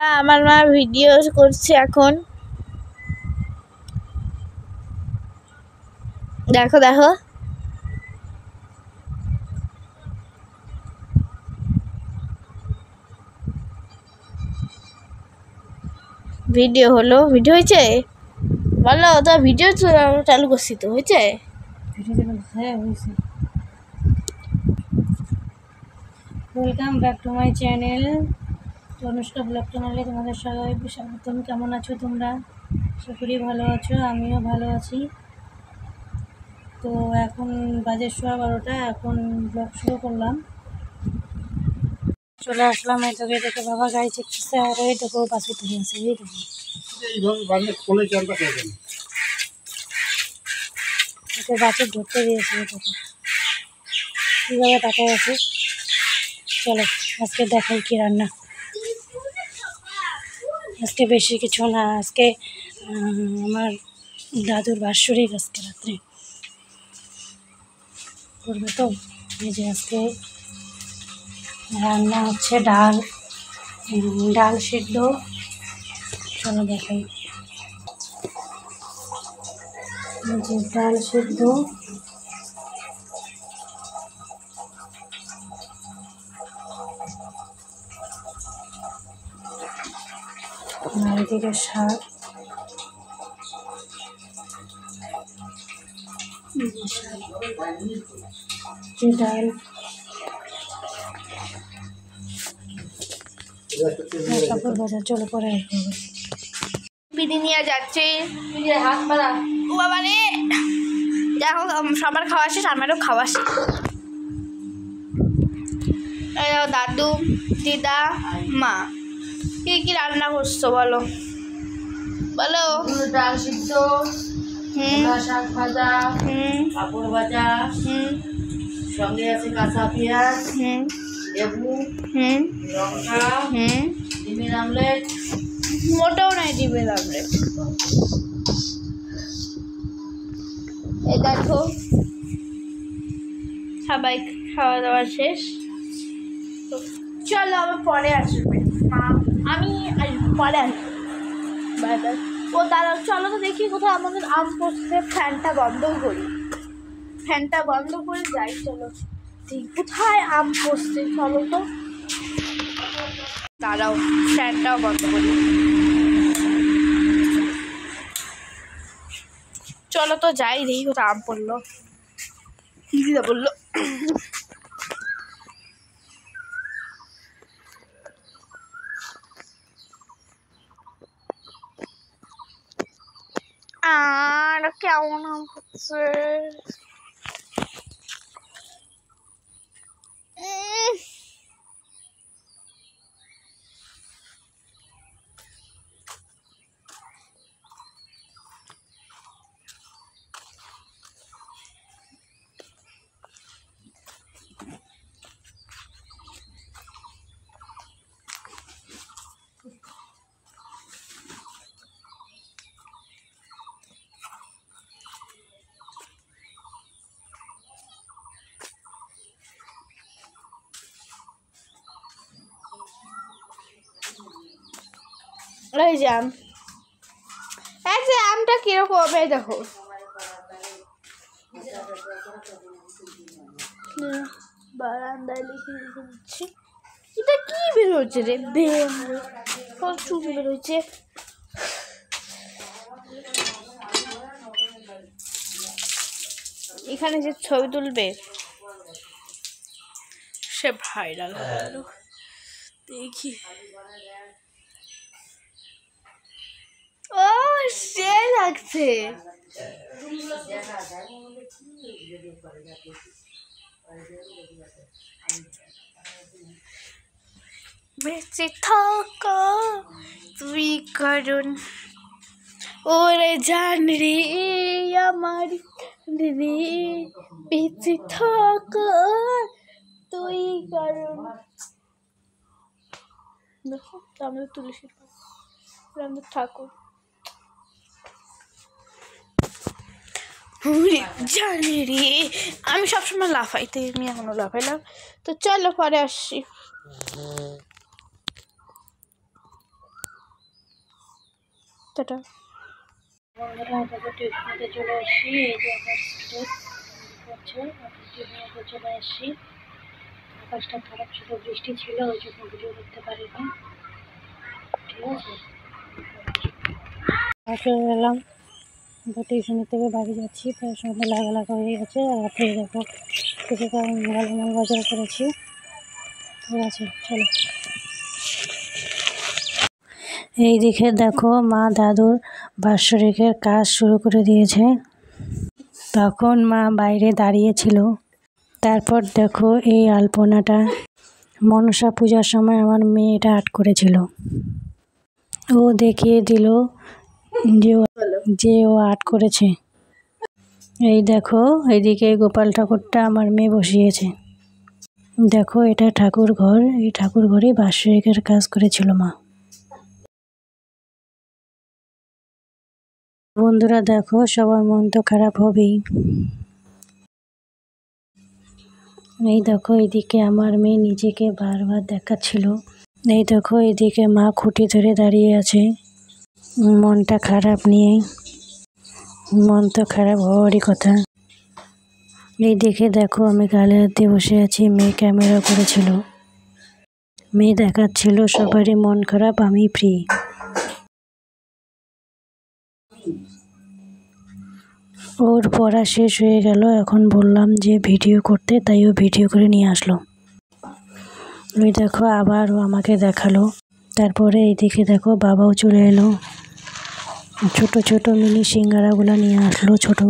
আমার মা ভিডিও করছে এখন। দেখো দেখো ভিডিও হলো, ভিডিও হয়েছে, বলো তো ভিডিও চালু করছি তো হয়েছে। হ্যাঁ হয়েছে। Welcome back to my channel Anushka blog চ্যানেলে তোমাদের সবাই স্বাগতম। কেমন আছো তোমরা? আশা করি ভালো আছো, আমিও ভালো আছি। তো এখন বাজে 12:15, এখন ব্লগ শুরু করলাম। চলে আসলাম এই তোকে দেখে, বাবা গাড়ি চেকছে আর এই দেখো বাসে তুলে আছে, এই দেখো ওকে বাসে ঢুকতে দিয়েছে, এই দেখো কীভাবে তাকায় আছে। চলো আজকে দেখাই কি রান্না। আজকে বেশি কিছু না, আজকে আমার দাদুর বাৎসরিক আজকে রাত্রে করবে, তো এই যে আজকে রান্না হচ্ছে ডাল সিদ্ধ। চলো দেখাই, এই যে ডাল সিদ্ধ, আর এদিকে শাক, ডাল, কাপড় ভাজা। চলো পরে আসবো। বিধি নিয়ে যাচ্ছে, হাত মারা ও বাবা রে। দেখো সবার খাওয়া শেষ, আমারও খাওয়া শেষ। দাদু, দিদা, মা কি কি রান্না করছো বলো বলো। ডাল সিদ্ধ, শাক ভাজা, কাপড় ভাজা, সঙ্গে আছে কাঁচা পেঁয়াজ, লেবু, লঙ্কা, ডিমের আমলেট। মোটেও নাই ডিমের আমলেট। এই দেখো সবাই খাওয়া দাওয়া শেষ। তো চলো আবার পরে আসবে মা, আমি পরে আসবো। ও দাঁড়াও, চলো তো দেখি কোথাও আমাদের আম পড়ছে। ফ্যানটা বন্ধ করি, ফ্যানটা বন্ধ করে যাই। চলো কোথায় আম পড়ছে, চলো তো দাঁড়াও, ফ্যানটাও বন্ধ করি। চলো তো যাই দেখি কোথাও আম পড়লো। দিদা বললো আর কেমন আম পড়ছে। এই যে আম, এই যে আমটা কিরকম, এই দেখো বারান্দায় লিখে লিখে দিচ্ছি। এটা কি বেরোচ্ছে রে, প্রচুর বেরোচ্ছে। এখানে যে ছবি তুলবে সে ভাইরাল হয়ে গেল। দেখি ও সে লাগছে। বেঁচে থাকা তুই কারণ ওরে জান রে আমার রে, বেঁচে থাকা তুই কারণ। দেখো আমাদের তুলসী আমাদের ঠাকুর জানি রে। আমি সবসময় লাফাই, তো আমি এখনো লাফাইলাম। তো চলো পরে আসছি। টাটা। বন্ধুরা তাদের টিউশনিতে চলে আসছি, এই যে আকাশ করছে, টিউশনিতে চলে আসছি। আকাশটা খারাপ ছিল, বৃষ্টি ছিল, ওই জন্য ভিডিও করতে পারিনি। ঠিক আছে, চলে গেলাম। টিউশনি থেকে বাড়ি যাচ্ছি, প্রায় সন্ধ্যা লাগা হয়ে গেছে। আর রাত্রে দেখো কিছু মাল বাজার করেছি। ঠিক আছে, চলো। এই দিকে দেখো মা দাদুর বাৎসরিকের কাজ শুরু করে দিয়েছে। তখন মা বাইরে দাঁড়িয়েছিল। তারপর দেখো এই আলপনাটা মনসা পূজার সময় আমার মেয়েটা আর্ট করেছিল। ও দেখিয়ে দিল যে ও আর্ট করেছে। এই দেখো এইদিকে গোপাল ঠাকুরটা আমার মেয়ে বসিয়েছে। দেখো এটা ঠাকুর ঘর, এই ঠাকুর ঘরে বাৎসরিকের কাজ করেছিল মা। বন্ধুরা দেখো সবার মন তো খারাপ হবেই। এই দেখো এদিকে আমার মেয়ে নিজেকে বারবার দেখাচ্ছিল। এই দেখো এদিকে মা খুঁটি ধরে দাঁড়িয়ে আছে মনটা খারাপ নিয়ে। মন তো খারাপ হওয়ারই কথা। এই দেখে দেখো আমি গালে হাত দিয়ে বসে আছি, মেয়ে ক্যামেরা করেছিল। মেয়ে দেখাচ্ছিল সবারই মন খারাপ, আমি ফ্রি। ওর পড়া শেষ হয়ে গেল, এখন বললাম যে ভিডিও করতে, তাই ও ভিডিও করে নিয়ে আসলো। ওই দেখো আবার ও আমাকে দেখালো। তারপরে এইদিকে দেখো বাবাও চলে এলো, ছোট ছোট মিনি সিঙ্গারাগুলো নিয়ে আসলো ছোট।